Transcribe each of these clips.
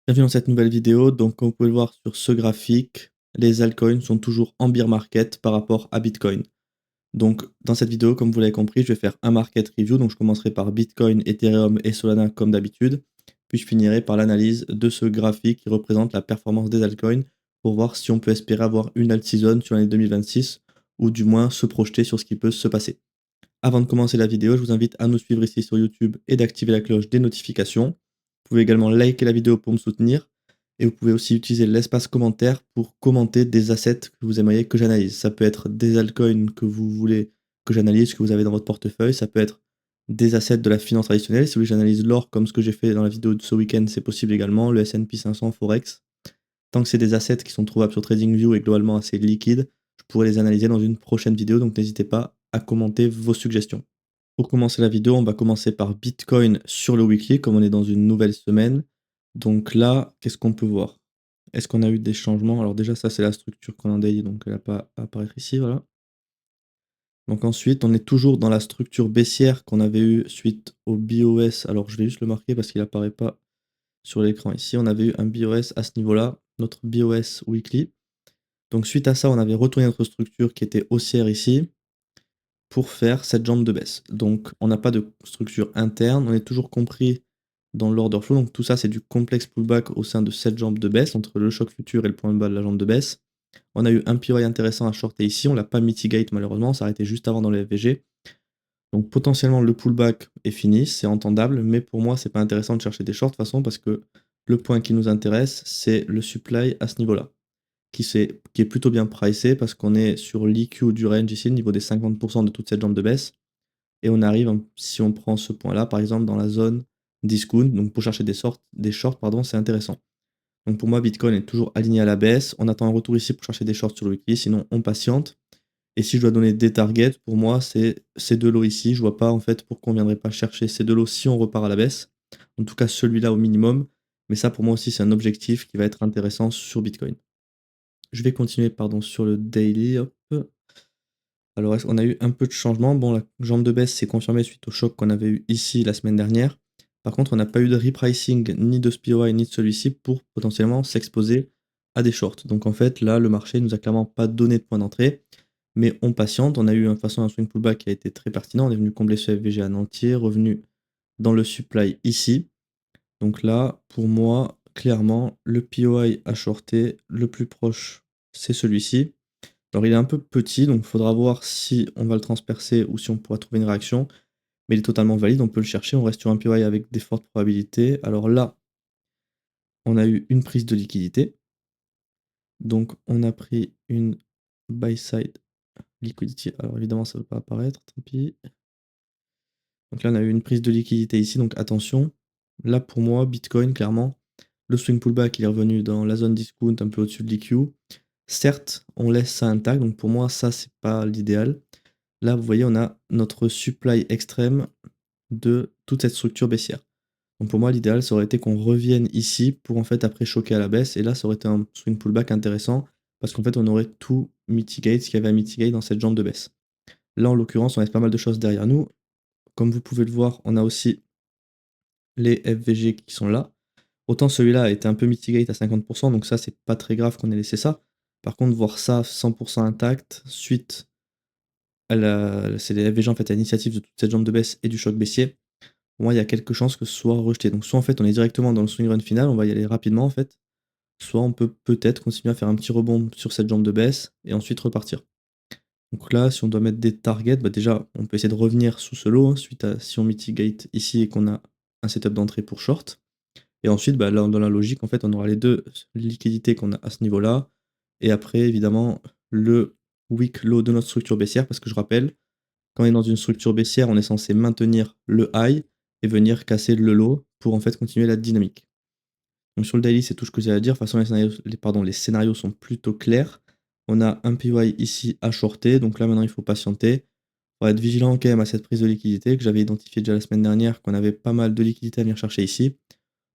Bienvenue dans cette nouvelle vidéo. Donc, comme vous pouvez le voir sur ce graphique, les altcoins sont toujours en bear market par rapport à Bitcoin. Donc, dans cette vidéo, comme vous l'avez compris, je vais faire un market review. Donc, je commencerai par Bitcoin, Ethereum et Solana comme d'habitude. Puis, je finirai par l'analyse de ce graphique qui représente la performance des altcoins pour voir si on peut espérer avoir une alt season sur l'année 2026 ou du moins se projeter sur ce qui peut se passer. Avant de commencer la vidéo, je vous invite à nous suivre ici sur YouTube et d'activer la cloche des notifications. Vous pouvez également liker la vidéo pour me soutenir et vous pouvez aussi utiliser l'espace commentaire pour commenter des assets que vous aimeriez que j'analyse. Ça peut être des altcoins que vous voulez que j'analyse, que vous avez dans votre portefeuille. Ça peut être des assets de la finance traditionnelle. Si vous voulez que j'analyse l'or comme ce que j'ai fait dans la vidéo de ce week-end, c'est possible également. Le S&P 500 Forex. Tant que c'est des assets qui sont trouvables sur TradingView et globalement assez liquides, je pourrais les analyser dans une prochaine vidéo. Donc n'hésitez pas à commenter vos suggestions. Pour commencer la vidéo, on va commencer par Bitcoin sur le weekly, comme on est dans une nouvelle semaine. Donc là, qu'est-ce qu'on peut voir? Est-ce qu'on a eu des changements? Alors déjà, ça, c'est la structure qu'on a en daily, donc elle n'a pas à apparaître ici, voilà. Donc ensuite, on est toujours dans la structure baissière qu'on avait eue suite au BOS. Alors je vais juste le marquer parce qu'il apparaît pas sur l'écran ici. On avait eu un BOS à ce niveau-là, notre BOS weekly. Donc suite à ça, on avait retourné notre structure qui était haussière ici pour faire cette jambe de baisse. Donc on n'a pas de structure interne, on est toujours compris dans l'order flow. Donc tout ça, c'est du complexe pullback au sein de cette jambe de baisse, entre le choc futur et le point de bas de la jambe de baisse. On a eu un PY intéressant à shorter ici, on l'a pas mitigate malheureusement, ça a arrêté juste avant dans le FVG. Donc potentiellement le pullback est fini, c'est entendable, mais pour moi c'est pas intéressant de chercher des shorts de toute façon parce que le point qui nous intéresse c'est le supply à ce niveau-là, qui est plutôt bien pricé parce qu'on est sur l'EQ du range ici, le niveau des 50% de toute cette jambe de baisse. Et on arrive, si on prend ce point-là, par exemple, dans la zone discount, donc pour chercher des shorts, pardon, c'est intéressant. Donc pour moi, Bitcoin est toujours aligné à la baisse. On attend un retour ici pour chercher des shorts sur le weekly, sinon on patiente. Et si je dois donner des targets, pour moi, c'est ces deux lots ici. Je vois pas en fait pourquoi on viendrait pas chercher ces deux lots si on repart à la baisse. En tout cas, celui-là au minimum. Mais ça, pour moi aussi, c'est un objectif qui va être intéressant sur Bitcoin. Je vais continuer, pardon, sur le daily. Hop. Alors, on a eu un peu de changement. Bon, la jambe de baisse s'est confirmée suite au choc qu'on avait eu ici la semaine dernière. Par contre, on n'a pas eu de repricing ni de SPY ni de celui-ci pour potentiellement s'exposer à des shorts. Donc en fait, là, le marché nous a clairement pas donné de point d'entrée, mais on patiente. On a eu de toute façon un swing pullback qui a été très pertinent. On est venu combler ce FVG en entier, revenu dans le supply ici. Donc là, pour moi, clairement, le POI à shorter, le plus proche, c'est celui-ci. Alors il est un peu petit, donc il faudra voir si on va le transpercer ou si on pourra trouver une réaction. Mais il est totalement valide, on peut le chercher, on reste sur un PY avec des fortes probabilités. Alors là, on a eu une prise de liquidité. Donc on a pris une buy side liquidity. Alors évidemment, ça ne veut pas apparaître, tant pis. Donc là, on a eu une prise de liquidité ici, donc attention. Là, pour moi, Bitcoin, clairement, le swing pullback, il est revenu dans la zone discount, un peu au-dessus de l'EQ. Certes, on laisse ça intact, donc pour moi, ça, c'est pas l'idéal. Là, vous voyez, on a notre supply extrême de toute cette structure baissière. Donc pour moi, l'idéal, ça aurait été qu'on revienne ici pour en fait après choquer à la baisse. Et là, ça aurait été un swing pullback intéressant parce qu'en fait, on aurait tout mitigate, ce qu'il y avait à mitigate dans cette jambe de baisse. Là, en l'occurrence, on laisse pas mal de choses derrière nous. Comme vous pouvez le voir, on a aussi les FVG qui sont là. Autant celui-là a été un peu mitigate à 50%, donc ça, c'est pas très grave qu'on ait laissé ça. Par contre, voir ça 100% intact, suite c'est les FVG en fait à l'initiative de toute cette jambe de baisse et du choc baissier. Pour moi, il y a quelques chances que ce soit rejeté. Donc soit en fait on est directement dans le swing run final, on va y aller rapidement en fait, soit on peut peut-être continuer à faire un petit rebond sur cette jambe de baisse et ensuite repartir. Donc là, si on doit mettre des targets, bah déjà on peut essayer de revenir sous ce lot, hein, suite à si on mitigate ici et qu'on a un setup d'entrée pour short. Et ensuite, bah, là, dans la logique, en fait, on aura les deux liquidités qu'on a à ce niveau-là. Et après, évidemment, le weak low de notre structure baissière, parce que je rappelle, quand on est dans une structure baissière, on est censé maintenir le high et venir casser le low pour en fait continuer la dynamique. Donc sur le daily, c'est tout ce que j'ai à dire. De toute façon, les scénarios sont plutôt clairs. On a un PY ici à shorter, donc là maintenant il faut patienter. On va être vigilant quand même à cette prise de liquidité que j'avais identifié déjà la semaine dernière, qu'on avait pas mal de liquidités à venir chercher ici.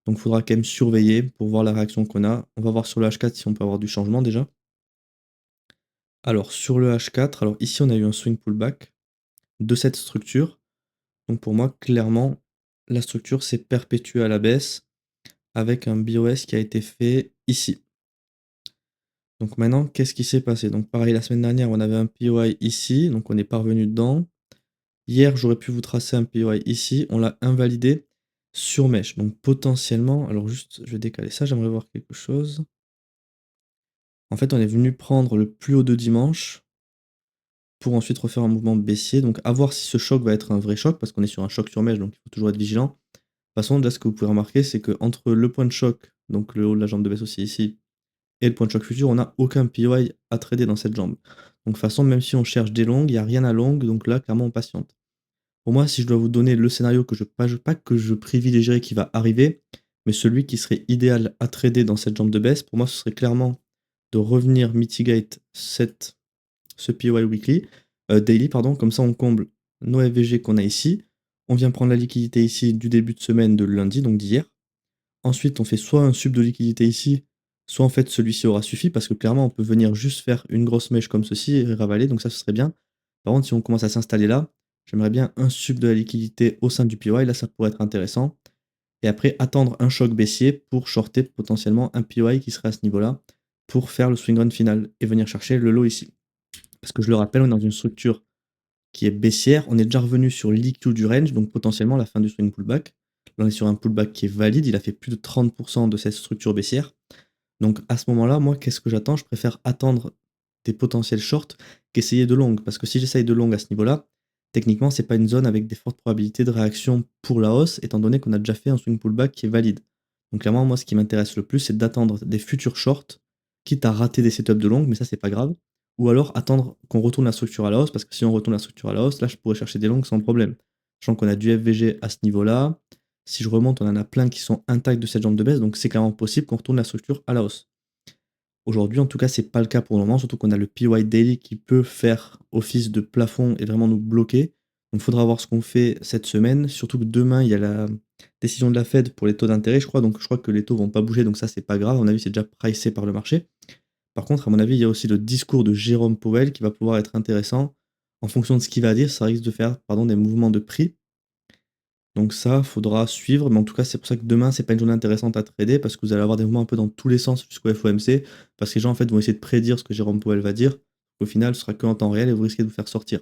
Donc il faudra quand même surveiller pour voir la réaction qu'on a. On va voir sur le H4 si on peut avoir du changement déjà. Alors sur le H4, alors ici on a eu un swing pullback de cette structure. Donc pour moi, clairement, la structure s'est perpétuée à la baisse. avec un BOS qui a été fait ici. Donc maintenant, qu'est-ce qui s'est passé? Donc pareil, la semaine dernière, on avait un POI ici, donc on est parvenu dedans. Hier, j'aurais pu vous tracer un POI ici, on l'a invalidé sur Mesh. Donc potentiellement, alors juste, je vais décaler ça, j'aimerais voir quelque chose. En fait, on est venu prendre le plus haut de dimanche pour ensuite refaire un mouvement baissier. Donc à voir si ce choc va être un vrai choc, parce qu'on est sur un choc sur Mesh, donc il faut toujours être vigilant. De toute façon, là, ce que vous pouvez remarquer, c'est que entre le point de choc, donc le haut de la jambe de baisse aussi ici, et le point de choc futur, on n'a aucun POI à trader dans cette jambe. Donc de toute façon, même si on cherche des longues, il n'y a rien à longue, donc là, clairement, on patiente. Pour moi, si je dois vous donner le scénario que pas que je privilégierais qui va arriver, mais celui qui serait idéal à trader dans cette jambe de baisse, pour moi, ce serait clairement de revenir mitigate ce POI weekly, daily, pardon, comme ça on comble nos FVG qu'on a ici. On vient prendre la liquidité ici du début de semaine de lundi, donc d'hier. Ensuite, on fait soit un sub de liquidité ici, soit en fait celui-ci aura suffi, parce que clairement, on peut venir juste faire une grosse mèche comme ceci et ravaler, donc ça, ce serait bien. Par contre, si on commence à s'installer là, j'aimerais bien un sub de la liquidité au sein du POI, là, ça pourrait être intéressant. Et après, attendre un choc baissier pour shorter potentiellement un POI qui serait à ce niveau-là, pour faire le swing on final et venir chercher le low ici. Parce que je le rappelle, on est dans une structure qui est baissière. On est déjà revenu sur l'EQ du range, donc potentiellement la fin du swing pullback. Là, on est sur un pullback qui est valide. Il a fait plus de 30% de cette structure baissière. Donc à ce moment-là, moi, qu'est-ce que j'attends? Je préfère attendre des potentiels shorts qu'essayer de long. Parce que si j'essaye de long à ce niveau-là, techniquement, c'est pas une zone avec des fortes probabilités de réaction pour la hausse, étant donné qu'on a déjà fait un swing pullback qui est valide. Donc clairement, moi, ce qui m'intéresse le plus, c'est d'attendre des futurs shorts, quitte à rater des setups de long, mais ça, c'est pas grave. Ou alors attendre qu'on retourne la structure à la hausse, parce que si on retourne la structure à la hausse, là, je pourrais chercher des longues sans problème. Sachant qu'on a du FVG à ce niveau-là. Si je remonte, on en a plein qui sont intacts de cette jambe de baisse, donc c'est clairement possible qu'on retourne la structure à la hausse. Aujourd'hui, en tout cas, c'est pas le cas pour le moment, surtout qu'on a le PY Daily qui peut faire office de plafond et vraiment nous bloquer. Donc il faudra voir ce qu'on fait cette semaine, surtout que demain, il y a la décision de la Fed pour les taux d'intérêt, je crois, donc je crois que les taux vont pas bouger, donc ça, c'est pas grave, à mon avis, c'est déjà pricé par le marché. Par contre, à mon avis, il y a aussi le discours de Jérôme Powell qui va pouvoir être intéressant. En fonction de ce qu'il va dire, ça risque de faire des mouvements de prix. Donc ça, faudra suivre, mais en tout cas, c'est pour ça que demain, c'est pas une journée intéressante à trader parce que vous allez avoir des mouvements un peu dans tous les sens jusqu'au FOMC, parce que les gens en fait vont essayer de prédire ce que Jérôme Powell va dire. Au final, ce sera que en temps réel et vous risquez de vous faire sortir.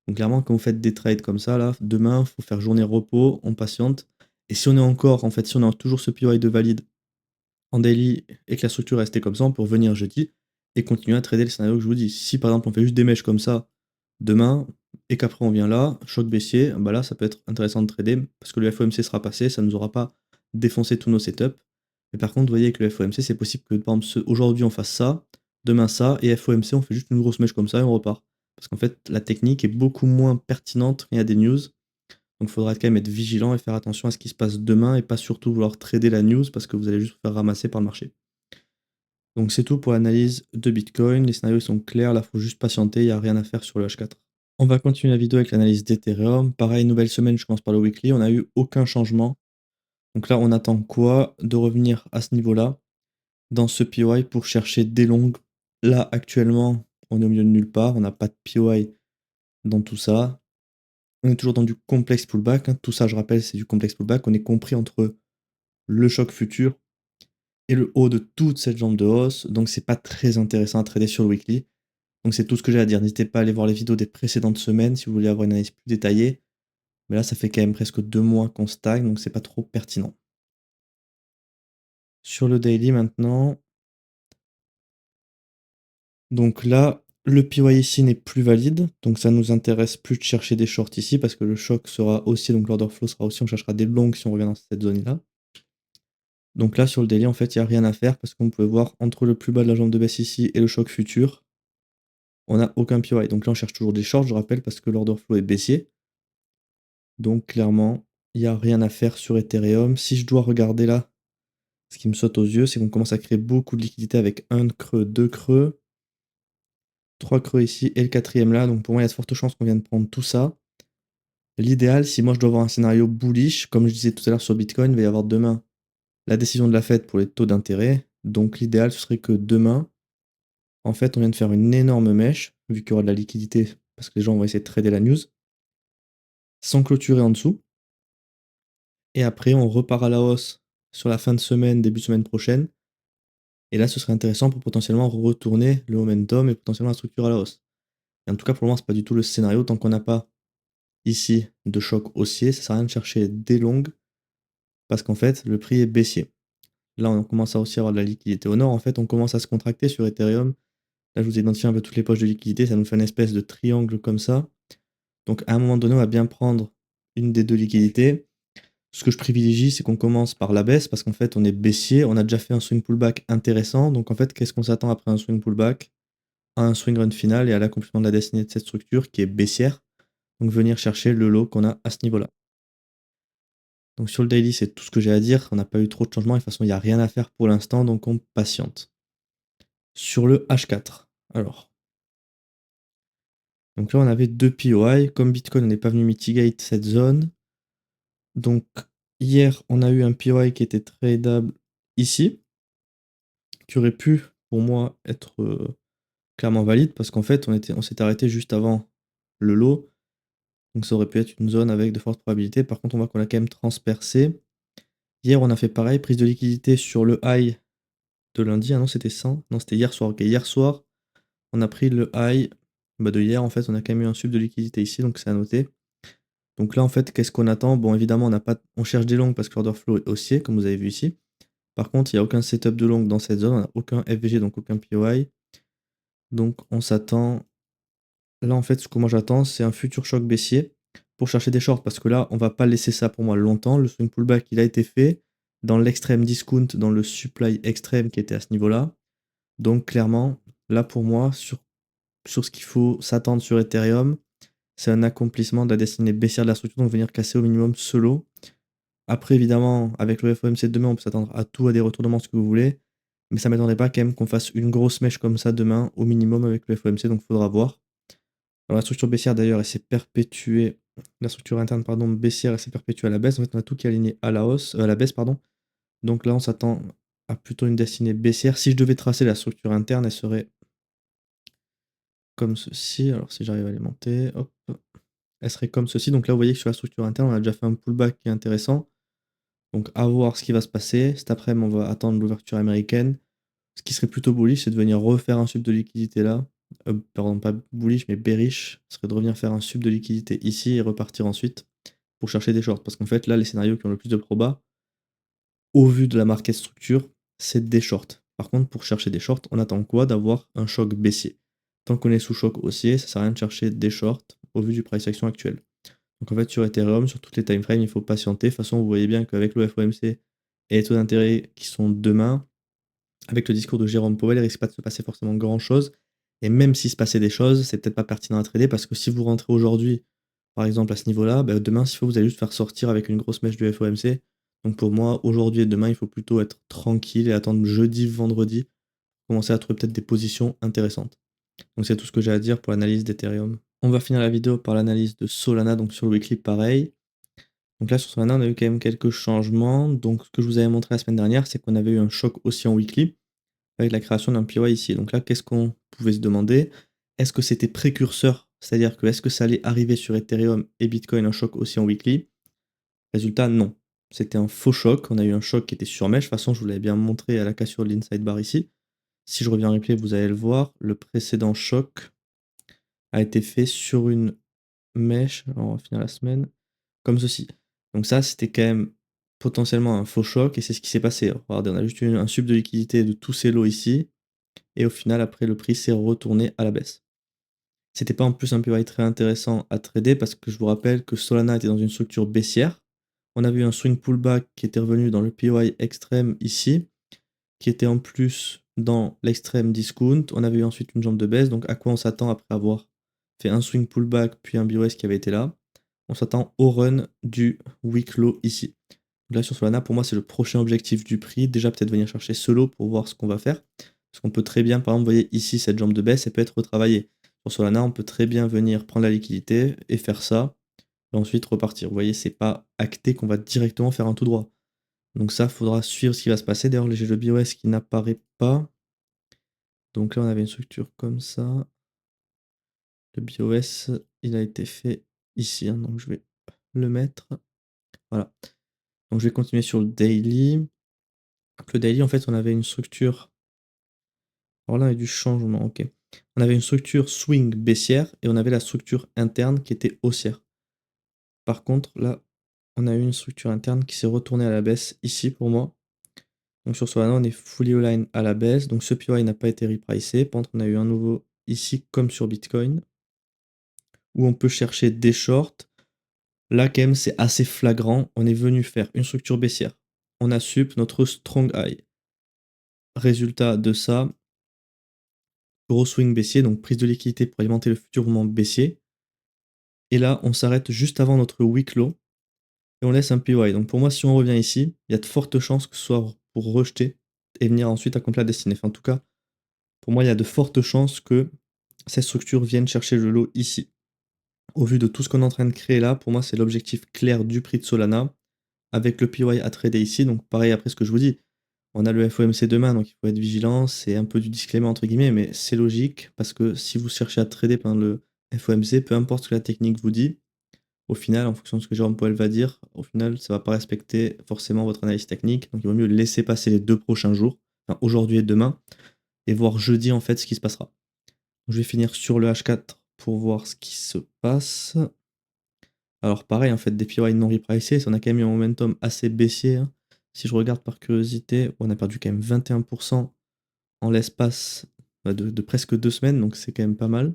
Donc clairement, quand vous faites des trades comme ça, là, demain, faut faire journée repos, on patiente. Et si on est encore, en fait, si on a toujours ce PY de valide en daily et que la structure est restée comme ça, on peut revenir jeudi et continuer à trader le scénario que je vous dis. Si par exemple on fait juste des mèches comme ça demain et qu'après on vient là, choc baissier, bah là ça peut être intéressant de trader parce que le FOMC sera passé, ça ne nous aura pas défoncé tous nos setups. Mais par contre, vous voyez, avec le FOMC, c'est possible que par exemple aujourd'hui on fasse ça, demain ça, et FOMC on fait juste une grosse mèche comme ça et on repart. Parce qu'en fait, la technique est beaucoup moins pertinente quand il y a des news. Donc il faudra quand même être vigilant et faire attention à ce qui se passe demain et pas surtout vouloir trader la news parce que vous allez juste vous faire ramasser par le marché. Donc c'est tout pour l'analyse de Bitcoin. Les scénarios sont clairs, là il faut juste patienter, il n'y a rien à faire sur le H4. On va continuer la vidéo avec l'analyse d'Ethereum. Pareil, nouvelle semaine, je commence par le weekly, on n'a eu aucun changement. Donc là on attend quoi? De revenir à ce niveau-là, dans ce POI pour chercher des longues. Là actuellement, on est au milieu de nulle part, on n'a pas de POI dans tout ça. On est toujours dans du complexe pullback, hein. Tout ça, je rappelle, c'est du complexe pullback. On est compris entre le choc futur et le haut de toute cette jambe de hausse. Donc, c'est pas très intéressant à trader sur le weekly. Donc, c'est tout ce que j'ai à dire. N'hésitez pas à aller voir les vidéos des précédentes semaines si vous voulez avoir une analyse plus détaillée. Mais là, ça fait quand même presque 2 mois qu'on stagne, donc c'est pas trop pertinent. Sur le daily maintenant. Donc là, le PY ici n'est plus valide. Donc, ça nous intéresse plus de chercher des shorts ici parce que le choc sera aussi, donc l'order flow sera aussi, on cherchera des longues si on revient dans cette zone-là. Donc là, sur le daily, en fait, il n'y a rien à faire parce qu'on peut voir entre le plus bas de la jambe de baisse ici et le choc futur, on n'a aucun PY. Donc là, on cherche toujours des shorts, je rappelle, parce que l'order flow est baissier. Donc clairement, il n'y a rien à faire sur Ethereum. Si je dois regarder là, ce qui me saute aux yeux, c'est qu'on commence à créer beaucoup de liquidités avec un creux, deux creux, trois creux ici et le quatrième là. Donc pour moi, il y a de fortes chances qu'on vienne prendre tout ça. L'idéal, si moi je dois avoir un scénario bullish, comme je disais tout à l'heure sur Bitcoin, il va y avoir demain la décision de la Fed pour les taux d'intérêt. Donc l'idéal, ce serait que demain, en fait, on vient de faire une énorme mèche, vu qu'il y aura de la liquidité, parce que les gens vont essayer de trader la news, sans clôturer en dessous. Et après, on repart à la hausse sur la fin de semaine, début de semaine prochaine. Et là, ce serait intéressant pour potentiellement retourner le momentum et potentiellement la structure à la hausse. Et en tout cas, pour le moment, c'est pas du tout le scénario. Tant qu'on n'a pas ici de choc haussier, ça sert à rien de chercher des longues parce qu'en fait, le prix est baissier. Là, on commence à aussi avoir de la liquidité au nord. En fait, on commence à se contracter sur Ethereum. Là, je vous ai identifié un peu toutes les poches de liquidité. Ça nous fait une espèce de triangle comme ça. Donc, à un moment donné, on va bien prendre une des deux liquidités. Ce que je privilégie, c'est qu'on commence par la baisse parce qu'en fait, on est baissier. On a déjà fait un swing pullback intéressant. Donc, en fait, qu'est-ce qu'on s'attend après un swing pullback? À un swing run final et à l'accomplissement de la destinée de cette structure qui est baissière. Donc, venir chercher le lot qu'on a à ce niveau-là. Donc, sur le daily, c'est tout ce que j'ai à dire. On n'a pas eu trop de changements. Et de toute façon, il n'y a rien à faire pour l'instant. Donc, on patiente. Sur le H4. Alors. Donc là, on avait deux POI. Comme Bitcoin, on n'est pas venu mitigate cette zone. Donc, hier, on a eu un POI qui était tradable ici, qui aurait pu, pour moi, être clairement valide, parce qu'en fait, on s'est arrêté juste avant le low. Donc ça aurait pu être une zone avec de fortes probabilités. Par contre, on voit qu'on a quand même transpercé. Hier, on a fait pareil, prise de liquidité sur le high de lundi. Ah non, c'était 100. Non, c'était hier soir. Ok, hier soir, on a pris le high de hier. En fait, on a quand même eu un sub de liquidité ici, donc c'est à noter. Donc là, en fait, qu'est-ce qu'on attend? Bon, évidemment, on cherche des longues parce que l'order flow est haussier, comme vous avez vu ici. Par contre, il n'y a aucun setup de longue dans cette zone, on n'a aucun FVG, donc aucun POI. Donc on s'attend. Là, en fait, ce que moi j'attends, c'est un futur choc baissier pour chercher des shorts, parce que là, on va pas laisser ça pour moi longtemps. Le swing pullback, il a été fait dans l'extrême discount, dans le supply extrême qui était à ce niveau-là. Donc clairement, là pour moi, sur ce qu'il faut s'attendre sur Ethereum, c'est un accomplissement de la destinée baissière de la structure, donc venir casser au minimum ce lot. Après, évidemment, avec le FOMC de demain, on peut s'attendre à tout, à des retournements, ce que vous voulez. Mais ça ne m'attendrait pas quand même qu'on fasse une grosse mèche comme ça demain, au minimum, avec le FOMC, donc il faudra voir. Alors, la structure baissière, d'ailleurs, elle s'est perpétuée. La structure interne, pardon, baissière, elle s'est perpétuée à la baisse. En fait, on a tout qui est aligné à la hausse, à la baisse, pardon. Donc là, on s'attend à plutôt une destinée baissière. Si je devais tracer la structure interne, elle serait comme ceci. Alors, si j'arrive à alimenter, hop, elle serait comme ceci. Donc là, vous voyez que sur la structure interne, on a déjà fait un pullback qui est intéressant. Donc, à voir ce qui va se passer. Cet après-midi, on va attendre l'ouverture américaine. Ce qui serait plutôt bullish, c'est de venir refaire un sub de liquidité là. Pardon, pas bullish, mais bearish. Ce serait de revenir faire un sub de liquidité ici et repartir ensuite pour chercher des shorts. Parce qu'en fait, là, les scénarios qui ont le plus de proba, au vu de la market structure, c'est des shorts. Par contre, pour chercher des shorts, on attend quoi? D'avoir un choc baissier. Tant qu'on est sous choc haussier, ça sert à rien de chercher des shorts au vu du price action actuel. Donc en fait, sur Ethereum, sur toutes les time frames, il faut patienter. De toute façon, vous voyez bien qu'avec le FOMC et les taux d'intérêt qui sont demain, avec le discours de Jérôme Powell, il risque pas de se passer forcément grand-chose. Et même s'il se passait des choses, c'est peut-être pas pertinent à trader parce que si vous rentrez aujourd'hui, par exemple, à ce niveau-là, bah, demain, s'il faut, vous allez juste faire sortir avec une grosse mèche du FOMC. Donc pour moi, aujourd'hui et demain, il faut plutôt être tranquille et attendre jeudi, vendredi, commencer à trouver peut-être des positions intéressantes. Donc c'est tout ce que j'ai à dire pour l'analyse d'Ethereum. On va finir la vidéo par l'analyse de Solana, donc sur le weekly pareil. Donc là sur Solana, on a eu quand même quelques changements. Donc ce que je vous avais montré la semaine dernière, c'est qu'on avait eu un choc aussi en weekly avec la création d'un POI ici. Donc là, qu'est-ce qu'on pouvait se demander? Est-ce que c'était précurseur? C'est-à-dire que est-ce que ça allait arriver sur Ethereum et Bitcoin un choc aussi en weekly? Résultat, non. C'était un faux choc. On a eu un choc qui était sur mèche. De toute façon, je vous l'avais bien montré à la cassure de l'inside bar ici. Si je reviens en replay, vous allez le voir. Le précédent choc a été fait sur une mèche. Alors, on va finir la semaine comme ceci. Donc ça, c'était quand même potentiellement un faux choc et c'est ce qui s'est passé. Regardez, on a juste eu un sub de liquidité de tous ces lots ici. Et au final, après, le prix s'est retourné à la baisse. C'était pas en plus un PY très intéressant à trader parce que je vous rappelle que Solana était dans une structure baissière. On a vu un swing pullback qui était revenu dans le PY extrême ici, qui était en plus dans l'extrême discount. On avait eu ensuite une jambe de baisse. Donc à quoi on s'attend après avoir fait un swing pullback puis un BOS qui avait été là? On s'attend au run du week low ici. Là sur Solana, pour moi, c'est le prochain objectif du prix. Déjà peut-être venir chercher ce lot pour voir ce qu'on va faire. Parce qu'on peut très bien, par exemple, vous voyez ici cette jambe de baisse, elle peut être retravaillée. Sur Solana, on peut très bien venir prendre la liquidité et faire ça, et ensuite repartir. Vous voyez, c'est pas acté qu'on va directement faire un tout droit. Donc ça, il faudra suivre ce qui va se passer. D'ailleurs, j'ai le BOS qui n'apparaît pas. Donc là, on avait une structure comme ça. Le BOS, il a été fait ici, hein, donc je vais le mettre. Voilà. Donc je vais continuer sur le daily. Donc le daily, en fait, on avait une structure. Alors là, on a du changement, ok. On avait une structure swing baissière et on avait la structure interne qui était haussière. Par contre, là, on a eu une structure interne qui s'est retournée à la baisse ici pour moi. Donc sur Solana, on est fully aligned à la baisse. Donc ce PY n'a pas été repricé. Par contre, on a eu un nouveau ici comme sur Bitcoin où on peut chercher des shorts. Là, quand même, c'est assez flagrant. On est venu faire une structure baissière. On a sup notre strong high. Résultat de ça, gros swing baissier, donc prise de liquidité pour alimenter le futur mouvement baissier. Et là, on s'arrête juste avant notre week low et on laisse un PY. Donc pour moi, si on revient ici, il y a de fortes chances que ce soit pour rejeter et venir ensuite accomplir la destinée. Enfin, en tout cas, pour moi, il y a de fortes chances que cette structure vienne chercher le lot ici. Au vu de tout ce qu'on est en train de créer là, pour moi, c'est l'objectif clair du prix de Solana avec le PY à trader ici. Donc pareil, après ce que je vous dis, on a le FOMC demain, donc il faut être vigilant. C'est un peu du disclaimer entre guillemets, mais c'est logique parce que si vous cherchez à trader pendant le FOMC, peu importe ce que la technique vous dit, au final, en fonction de ce que Jérôme Powell va dire, au final, ça ne va pas respecter forcément votre analyse technique. Donc il vaut mieux laisser passer les 2 prochains jours, enfin, aujourd'hui et demain, et voir jeudi en fait ce qui se passera. Donc, je vais finir sur le H4 pour voir ce qui se passe. Alors pareil, en fait, des PY non repricés, on a quand même eu un momentum assez baissier, hein. Si je regarde par curiosité, on a perdu quand même 21% en l'espace de presque 2 semaines, donc c'est quand même pas mal.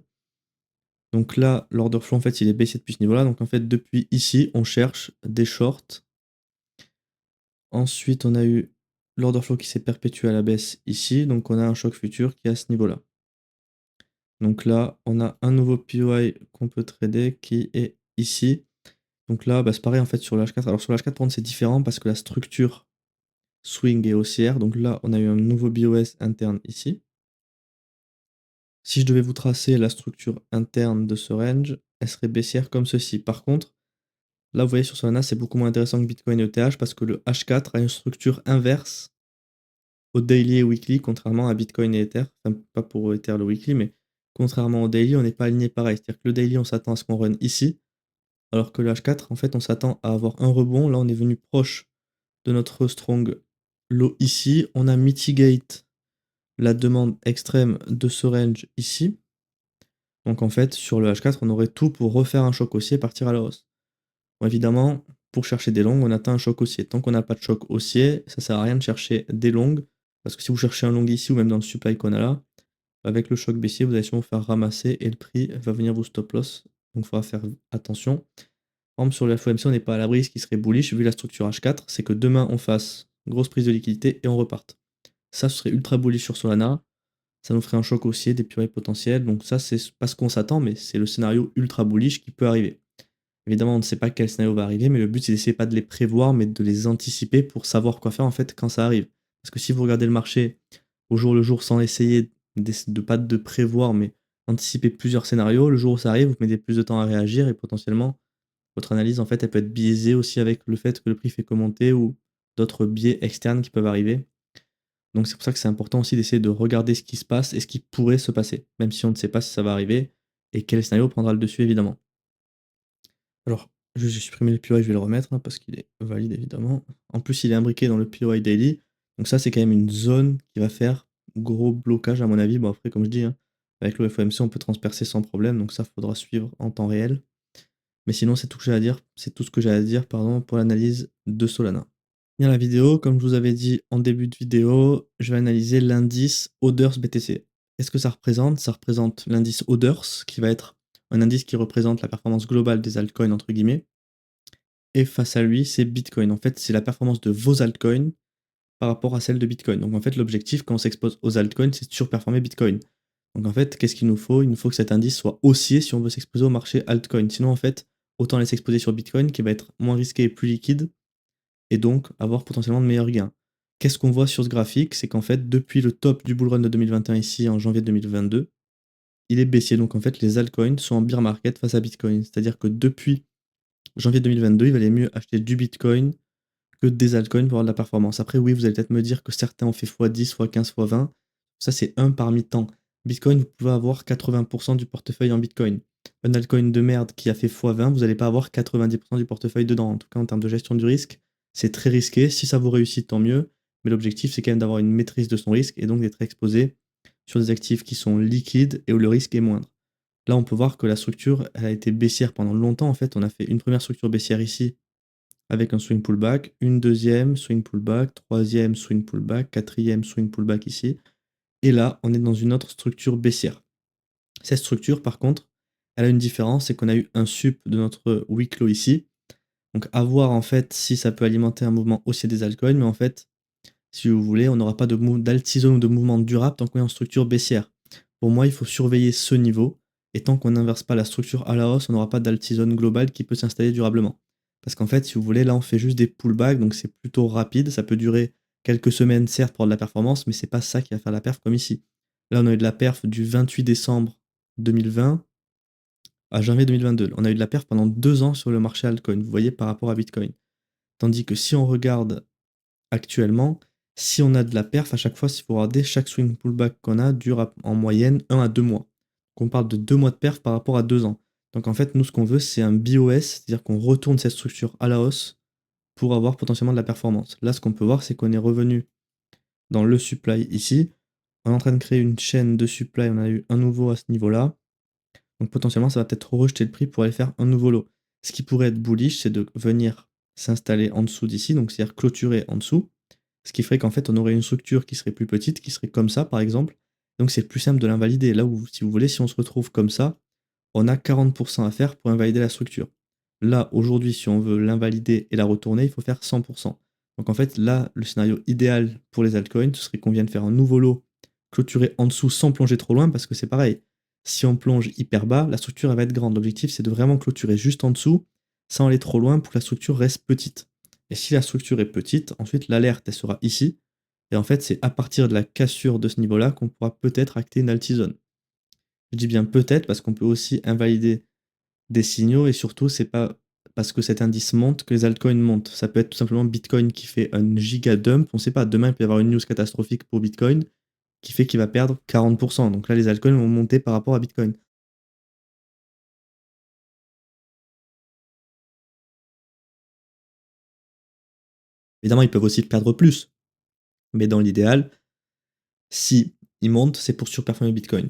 Donc là, l'order flow, en fait, il est baissier depuis ce niveau-là. Donc en fait, depuis ici, on cherche des shorts. Ensuite, on a eu l'order flow qui s'est perpétué à la baisse ici. Donc on a un choc futur qui est à ce niveau-là. Donc là, on a un nouveau PY qu'on peut trader qui est ici. Donc là, bah, c'est pareil en fait sur le H4. Alors sur le H4, par contre, c'est différent parce que la structure swing est haussière. Donc là, on a eu un nouveau BOS interne ici. Si je devais vous tracer la structure interne de ce range, elle serait baissière comme ceci. Par contre, là, vous voyez sur Solana, c'est beaucoup moins intéressant que Bitcoin et ETH parce que le H4 a une structure inverse au daily et weekly, contrairement à Bitcoin et Ether. Enfin, pas pour Ether le weekly, mais contrairement au daily, on n'est pas aligné pareil. C'est-à-dire que le daily, on s'attend à ce qu'on run ici, alors que le H4, en fait, on s'attend à avoir un rebond. Là, on est venu proche de notre strong low ici. On a mitigate la demande extrême de ce range ici. Donc en fait, sur le H4, on aurait tout pour refaire un choc haussier et partir à la hausse. Bon, évidemment, pour chercher des longues, on atteint un choc haussier. Tant qu'on n'a pas de choc haussier, ça sert à rien de chercher des longues, parce que si vous cherchez un long ici ou même dans le supply qu'on a là, avec le choc baissier, vous allez sûrement vous faire ramasser et le prix va venir vous stop loss. Donc il faudra faire attention. Par exemple, sur le FOMC, on n'est pas à l'abri, ce qui serait bullish vu la structure H4, c'est que demain on fasse grosse prise de liquidité et on reparte. Ça, ce serait ultra bullish sur Solana. Ça nous ferait un choc haussier, des purées potentielles. Donc ça, c'est pas ce qu'on s'attend, mais c'est le scénario ultra bullish qui peut arriver. Évidemment, on ne sait pas quel scénario va arriver, mais le but, c'est d'essayer pas de les prévoir, mais de les anticiper pour savoir quoi faire en fait quand ça arrive. Parce que si vous regardez le marché au jour le jour sans essayer de pas de prévoir, mais anticiper plusieurs scénarios, le jour où ça arrive, vous mettez plus de temps à réagir et potentiellement, votre analyse, en fait, elle peut être biaisée aussi avec le fait que le prix fait commenter ou d'autres biais externes qui peuvent arriver. Donc c'est pour ça que c'est important aussi d'essayer de regarder ce qui se passe et ce qui pourrait se passer, même si on ne sait pas si ça va arriver et quel scénario prendra le dessus évidemment. Alors, j'ai supprimé le PY, je vais le remettre hein, parce qu'il est valide évidemment. En plus, il est imbriqué dans le PY Daily. Donc ça, c'est quand même une zone qui va faire gros blocage à mon avis. Bon après, comme je dis, hein, avec le FOMC, on peut transpercer sans problème. Donc ça, faudra suivre en temps réel. Mais sinon, c'est tout ce que j'ai à dire. C'est tout ce que j'ai à dire, pardon, pour l'analyse de Solana. Bien la vidéo, comme je vous avais dit en début de vidéo, je vais analyser l'indice Others BTC. Qu'est-ce que ça représente? Ça représente l'indice Others, qui va être un indice qui représente la performance globale des altcoins, entre guillemets. Et face à lui, c'est Bitcoin. En fait, c'est la performance de vos altcoins par rapport à celle de Bitcoin. Donc en fait, l'objectif, quand on s'expose aux altcoins, c'est de surperformer Bitcoin. Donc en fait, qu'est-ce qu'il nous faut? Il nous faut que cet indice soit haussier si on veut s'exposer au marché altcoin. Sinon, en fait, autant aller s'exposer sur Bitcoin, qui va être moins risqué et plus liquide, et donc avoir potentiellement de meilleurs gains. Qu'est-ce qu'on voit sur ce graphique? C'est qu'en fait, depuis le top du bull run de 2021 ici, en janvier 2022, il est baissier. Donc en fait, les altcoins sont en bear market face à Bitcoin. C'est-à-dire que depuis janvier 2022, il valait mieux acheter du Bitcoin que des altcoins pour avoir de la performance. Après, oui, vous allez peut-être me dire que certains ont fait x10, x15, x20. Ça, c'est un parmi tant. Bitcoin, vous pouvez avoir 80% du portefeuille en Bitcoin. Un altcoin de merde qui a fait x20, vous n'allez pas avoir 90% du portefeuille dedans. En tout cas, en termes de gestion du risque, c'est très risqué. Si ça vous réussit, tant mieux. mais l'objectif, c'est quand même d'avoir une maîtrise de son risque et donc d'être exposé sur des actifs qui sont liquides et où le risque est moindre. Là, on peut voir que la structure, elle a été baissière pendant longtemps. En fait, on a fait une première structure baissière ici avec un swing pullback, une deuxième swing pullback, troisième swing pullback, quatrième swing pullback ici. Et là, on est dans une autre structure baissière. Cette structure, par contre, elle a une différence, c'est qu'on a eu un sup de notre week low ici. Donc à voir en fait si ça peut alimenter un mouvement haussier des altcoins, mais en fait, si vous voulez, on n'aura pas d'altizone ou de mouvement durable tant qu'on est en structure baissière. Pour moi, il faut surveiller ce niveau, et tant qu'on n'inverse pas la structure à la hausse, on n'aura pas d'altizone globale qui peut s'installer durablement. Parce qu'en fait, si vous voulez, là on fait juste des pullbacks, donc c'est plutôt rapide, ça peut durer quelques semaines certes pour de la performance, mais c'est pas ça qui va faire la perf comme ici. Là on a eu de la perf du 28 décembre 2020 à janvier 2022. On a eu de la perf pendant 2 ans sur le marché altcoin, vous voyez, par rapport à Bitcoin. Tandis que si on regarde actuellement, si on a de la perf, à chaque fois, s'il faut regarder, chaque swing pullback qu'on a dure en moyenne 1 à 2 mois. Donc on parle de 2 mois de perf par rapport à 2 ans. Donc en fait, nous, ce qu'on veut, c'est un BOS, c'est-à-dire qu'on retourne cette structure à la hausse pour avoir potentiellement de la performance. Là, ce qu'on peut voir, c'est qu'on est revenu dans le supply ici. On est en train de créer une chaîne de supply, on a eu un nouveau à ce niveau-là. Donc potentiellement, ça va peut-être rejeter le prix pour aller faire un nouveau lot. Ce qui pourrait être bullish, c'est de venir s'installer en dessous d'ici, donc c'est-à-dire clôturer en dessous. Ce qui ferait qu'en fait, on aurait une structure qui serait plus petite, qui serait comme ça, par exemple. Donc c'est plus simple de l'invalider. Là où, si vous voulez, si on se retrouve comme ça, on a 40% à faire pour invalider la structure. Là, aujourd'hui, si on veut l'invalider et la retourner, il faut faire 100%. Donc en fait, là, le scénario idéal pour les altcoins, ce serait qu'on vienne faire un nouveau lot clôturé en dessous sans plonger trop loin, parce que c'est pareil. Si on plonge hyper bas, la structure elle va être grande. L'objectif, c'est de vraiment clôturer juste en dessous, sans aller trop loin pour que la structure reste petite. Et si la structure est petite, ensuite l'alerte, elle sera ici. Et en fait, c'est à partir de la cassure de ce niveau-là qu'on pourra peut-être acter une altizone. Je dis bien peut-être parce qu'on peut aussi invalider des signaux et surtout, c'est pas parce que cet indice monte que les altcoins montent. Ça peut être tout simplement Bitcoin qui fait un giga dump. On sait pas, demain il peut y avoir une news catastrophique pour Bitcoin qui fait qu'il va perdre 40%. Donc là, les altcoins vont monter par rapport à Bitcoin. Évidemment, ils peuvent aussi perdre plus. Mais dans l'idéal, si ils montent, c'est pour surperformer Bitcoin.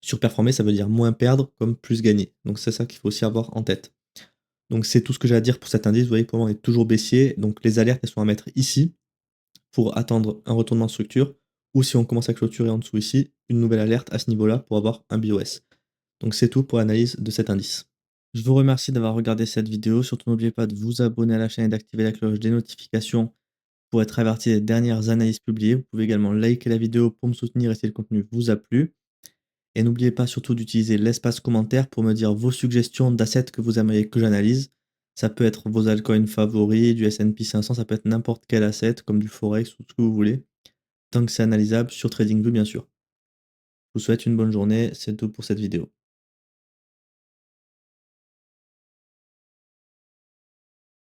Surperformer, ça veut dire moins perdre comme plus gagner. Donc c'est ça qu'il faut aussi avoir en tête. Donc c'est tout ce que j'ai à dire pour cet indice. Vous voyez, pour moi, on est toujours baissier. Donc les alertes, elles sont à mettre ici pour attendre un retournement de structure. Ou si on commence à clôturer en dessous ici, une nouvelle alerte à ce niveau-là pour avoir un BOS. Donc c'est tout pour l'analyse de cet indice. Je vous remercie d'avoir regardé cette vidéo. Surtout n'oubliez pas de vous abonner à la chaîne et d'activer la cloche des notifications pour être averti des dernières analyses publiées. Vous pouvez également liker la vidéo pour me soutenir et si le contenu vous a plu. Et n'oubliez pas surtout d'utiliser l'espace commentaire pour me dire vos suggestions d'assets que vous aimeriez que j'analyse. Ça peut être vos altcoins favoris, du S&P 500, ça peut être n'importe quel asset, comme du Forex ou ce que vous voulez, tant que c'est analysable sur TradingView bien sûr. Je vous souhaite une bonne journée, c'est tout pour cette vidéo.